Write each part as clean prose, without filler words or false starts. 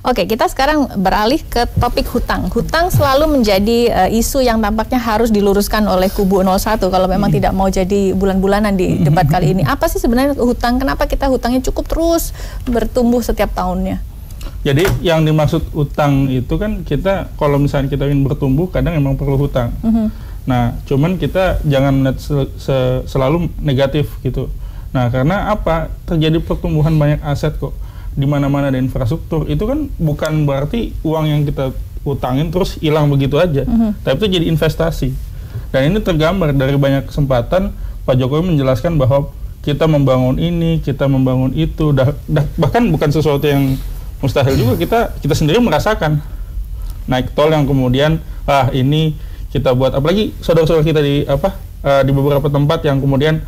Oke, kita sekarang beralih ke topik hutang. Hutang selalu menjadi isu yang tampaknya harus diluruskan oleh kubu 01 kalau memang tidak mau jadi bulan-bulanan di debat kali ini. Apa sih sebenarnya hutang? Kenapa kita hutangnya cukup terus bertumbuh setiap tahunnya? Jadi yang dimaksud hutang itu kan kita kalau misalnya kita ingin bertumbuh kadang emang perlu hutang. Nah, cuman kita jangan lihat selalu negatif gitu. Nah, karena apa? Terjadi pertumbuhan banyak aset kok. Di mana-mana ada infrastruktur, itu kan bukan berarti uang yang kita utangin terus hilang begitu aja, tapi itu jadi investasi. Dan ini tergambar dari banyak kesempatan Pak Jokowi menjelaskan bahwa kita membangun ini, kita membangun itu, bahkan bukan sesuatu yang mustahil juga, kita sendiri merasakan naik tol yang kemudian ini kita buat, apalagi saudara-saudara kita di beberapa tempat yang kemudian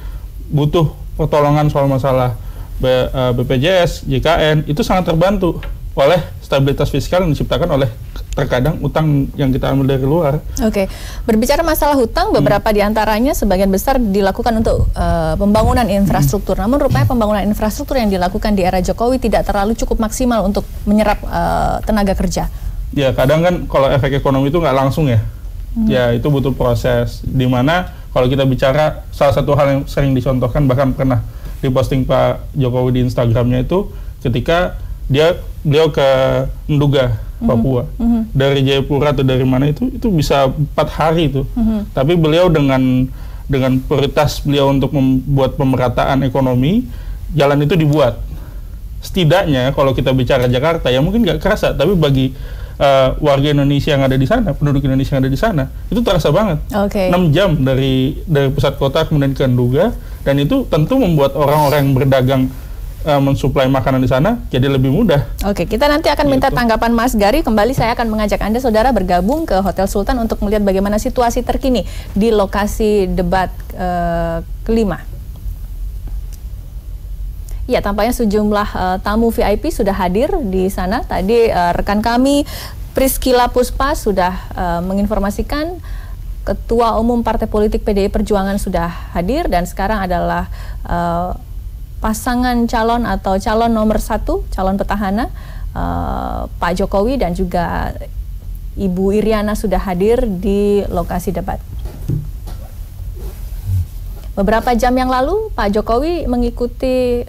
butuh pertolongan soal masalah BPJS, JKN, itu sangat terbantu oleh stabilitas fiskal yang diciptakan oleh terkadang utang yang kita ambil dari luar. Oke, berbicara masalah hutang, beberapa diantaranya sebagian besar dilakukan untuk pembangunan infrastruktur. Namun rupanya pembangunan infrastruktur yang dilakukan di era Jokowi tidak terlalu cukup maksimal untuk menyerap tenaga kerja. Ya, kadang kan kalau efek ekonomi itu nggak langsung ya. Ya, itu butuh proses. Dimana kalau kita bicara salah satu hal yang sering dicontohkan, bahkan pernah diposting Pak Jokowi di Instagramnya itu ketika beliau ke Nduga, Papua, dari Jayapura atau dari mana itu bisa 4 hari itu, tapi beliau dengan prioritas beliau untuk membuat pemerataan ekonomi, jalan itu dibuat. Setidaknya kalau kita bicara Jakarta ya mungkin nggak kerasa, tapi bagi warga Indonesia yang ada di sana, penduduk Indonesia yang ada di sana, itu terasa banget. 6 jam dari pusat kota kemudian ke Nduga, dan itu tentu membuat orang-orang yang berdagang mensuplai makanan di sana jadi lebih mudah. Oke, kita nanti akan minta tanggapan Mas Gary. Kembali saya akan mengajak Anda saudara bergabung ke Hotel Sultan untuk melihat bagaimana situasi terkini di lokasi debat kelima. Ya, tampaknya sejumlah tamu VIP sudah hadir di sana. Tadi rekan kami Priscila Puspa sudah menginformasikan Ketua Umum Partai Politik PDI Perjuangan sudah hadir, dan sekarang adalah pasangan calon atau calon nomor 1, calon petahana Pak Jokowi dan juga Ibu Iriana sudah hadir di lokasi debat. Beberapa jam yang lalu, Pak Jokowi mengikuti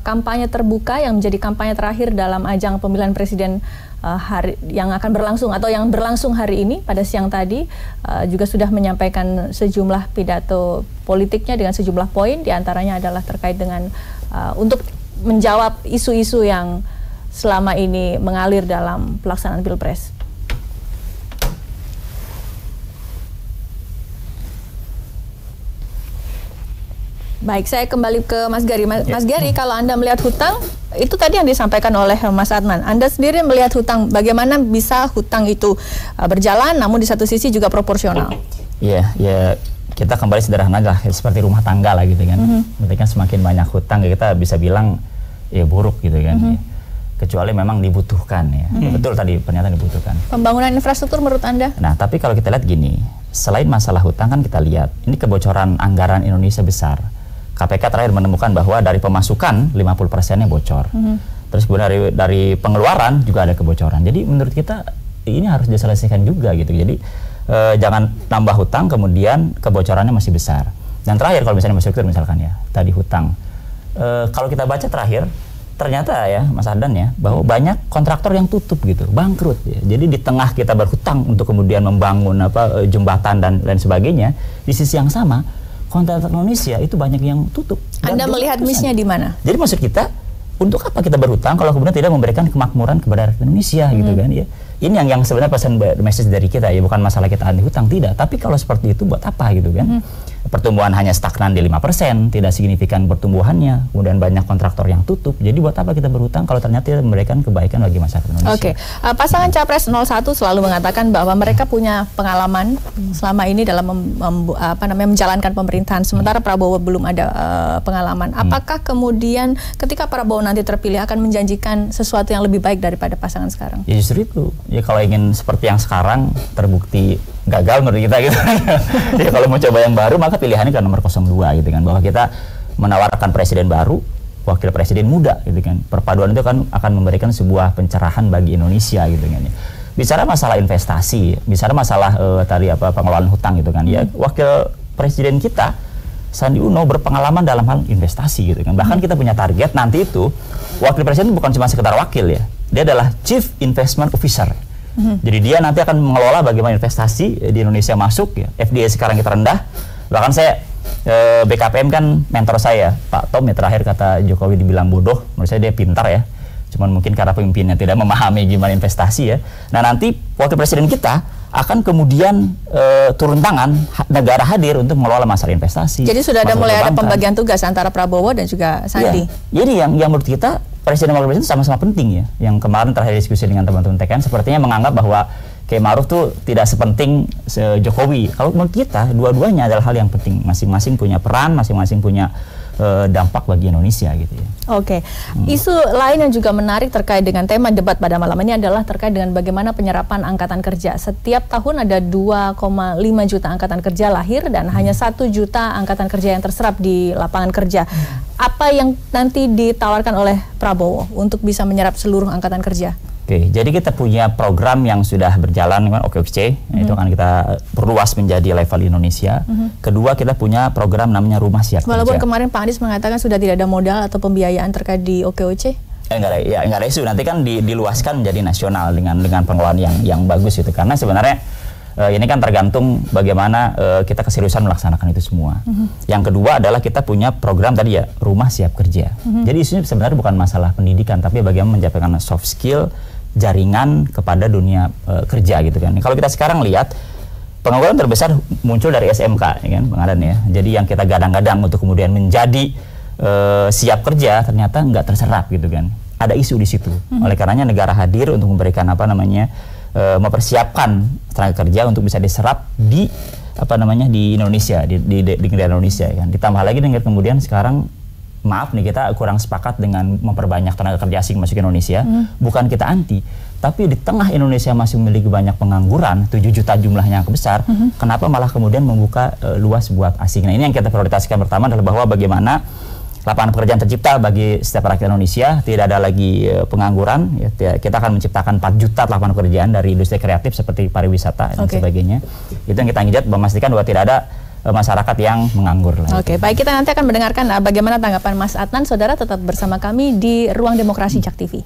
kampanye terbuka yang menjadi kampanye terakhir dalam ajang pemilihan presiden yang akan berlangsung atau yang berlangsung hari ini. Pada siang tadi juga sudah menyampaikan sejumlah pidato politiknya dengan sejumlah poin, diantaranya adalah terkait dengan untuk menjawab isu-isu yang selama ini mengalir dalam pelaksanaan Pilpres. Baik, saya kembali ke Mas Gary. Mas Gary, kalau Anda melihat hutang, itu tadi yang disampaikan oleh Mas Adnan. Anda sendiri melihat hutang, bagaimana bisa hutang itu berjalan, namun di satu sisi juga proporsional? Ya, kita kembali sederhana lah, seperti rumah tangga lah gitu kan. Berarti kan semakin banyak hutang, kita bisa bilang ya buruk gitu kan. Kecuali memang dibutuhkan ya. Betul tadi pernyataan dibutuhkan. Pembangunan infrastruktur menurut Anda? Nah, tapi kalau kita lihat gini, selain masalah hutang kan kita lihat, ini kebocoran anggaran Indonesia besar. KPK terakhir menemukan bahwa dari pemasukan 50%-nya bocor. Terus kemudian dari pengeluaran juga ada kebocoran. Jadi menurut kita ini harus diselesaikan juga gitu. Jadi jangan tambah hutang kemudian kebocorannya masih besar. Dan terakhir kalau misalnya infrastruktur misalkan ya, tadi hutang. Kalau kita baca terakhir, ternyata ya Mas Adan ya, bahwa banyak kontraktor yang tutup gitu, bangkrut ya. Jadi di tengah kita berhutang untuk kemudian membangun jembatan dan lain sebagainya, di sisi yang sama kontraktor Indonesia itu banyak yang tutup. Anda melihat miss-nya di mana? Jadi maksud kita, untuk apa kita berhutang kalau kemudian tidak memberikan kemakmuran kepada rakyat Indonesia gitu kan ya. Ini yang sebenarnya pesan message dari kita ya, bukan masalah kita anti hutang, tidak. Tapi kalau seperti itu buat apa gitu kan? Pertumbuhan hanya stagnan di 5%, tidak signifikan pertumbuhannya, kemudian banyak kontraktor yang tutup. Jadi buat apa kita berhutang kalau ternyata tidak memberikan kebaikan bagi masyarakat Indonesia? Oke, pasangan Capres 01 selalu mengatakan bahwa mereka punya pengalaman selama ini dalam menjalankan pemerintahan, sementara Prabowo belum ada pengalaman. Apakah kemudian ketika Prabowo nanti terpilih akan menjanjikan sesuatu yang lebih baik daripada pasangan sekarang? Ya justru itu. Ya kalau ingin seperti yang sekarang terbukti gagal menurut kita gitu. Ya kalau mau coba yang baru maka pilihannya ke nomor 02 gitu kan, bahwa kita menawarkan presiden baru wakil presiden muda gitu kan. Perpaduan itu kan akan memberikan sebuah pencerahan bagi Indonesia gitu kan. Bicara masalah investasi, bicara masalah tadi pengelolaan hutang gitu kan. Ya wakil presiden kita Sandi Uno berpengalaman dalam hal investasi gitu kan. Bahkan kita punya target nanti itu wakil presiden bukan cuma sekedar wakil ya. Dia adalah Chief Investment Officer. Jadi dia nanti akan mengelola bagaimana investasi di Indonesia masuk ya. FDI sekarang kita rendah. Bahkan saya BKPM kan mentor saya, Pak Tom ya, terakhir kata Jokowi dibilang bodoh, menurut saya dia pintar ya. Cuman mungkin karena pemimpinnya tidak memahami gimana investasi ya. Nah nanti wakil presiden kita akan kemudian turun tangan, negara hadir untuk mengelola masalah investasi. Jadi sudah ada mulai ada pembagian tugas antara Prabowo dan juga Sandi. Ya. Jadi yang menurut kita presiden dan wakil presiden sama-sama penting ya. Yang kemarin terakhir diskusi dengan teman-teman TKN sepertinya menganggap bahwa Kiai Ma'ruf tuh tidak sepenting Jokowi. Kalau menurut kita dua-duanya adalah hal yang penting. Masing-masing punya peran, masing-masing punya dampak bagi Indonesia gitu ya. Oke. Isu lain yang juga menarik terkait dengan tema debat pada malam ini adalah terkait dengan bagaimana penyerapan angkatan kerja. Setiap tahun ada 2,5 juta angkatan kerja lahir dan hanya 1 juta angkatan kerja yang terserap di lapangan kerja. Apa yang nanti ditawarkan oleh Prabowo untuk bisa menyerap seluruh angkatan kerja? Oke, jadi kita punya program yang sudah berjalan dengan OKOC, itu akan kita perluas menjadi level Indonesia. Kedua, kita punya program namanya Rumah Siap Kerja. Walaupun kemarin Pak Anies mengatakan sudah tidak ada modal atau pembiayaan terkait di OKOC? Enggak ada isu, nanti kan diluaskan menjadi nasional dengan pengelolaan yang bagus itu. Karena sebenarnya ini kan tergantung bagaimana kita keseriusan melaksanakan itu semua. Yang kedua adalah kita punya program tadi ya, Rumah Siap Kerja. Jadi isunya sebenarnya bukan masalah pendidikan, tapi bagaimana mencapai soft skill, jaringan kepada dunia kerja gitu kan. Kalau kita sekarang lihat pengangguran terbesar muncul dari SMK ya kan, Bang Adan ya. Jadi yang kita gadang-gadang untuk kemudian menjadi siap kerja ternyata nggak terserap gitu kan. Ada isu di situ. Oleh karenanya negara hadir untuk memberikan mempersiapkan tenaga kerja untuk bisa diserap di di Indonesia, di negara Indonesia ya kan. Ditambah lagi dengan kemudian sekarang maaf nih kita kurang sepakat dengan memperbanyak tenaga kerja asing masuk ke Indonesia. Bukan kita anti, tapi di tengah Indonesia masih memiliki banyak pengangguran, 7 juta jumlahnya yang besar, kenapa malah kemudian membuka luas buat asing. Nah ini yang kita prioritaskan pertama adalah bahwa bagaimana lapangan pekerjaan tercipta bagi setiap rakyat Indonesia, tidak ada lagi pengangguran ya, kita akan menciptakan 4 juta lapangan pekerjaan dari industri kreatif seperti pariwisata dan sebagainya. Itu yang kita ingin memastikan bahwa tidak ada masyarakat yang menganggur. Oke, baik, kita nanti akan mendengarkan bagaimana tanggapan Mas Adnan. Saudara tetap bersama kami di Ruang Demokrasi Jak TV.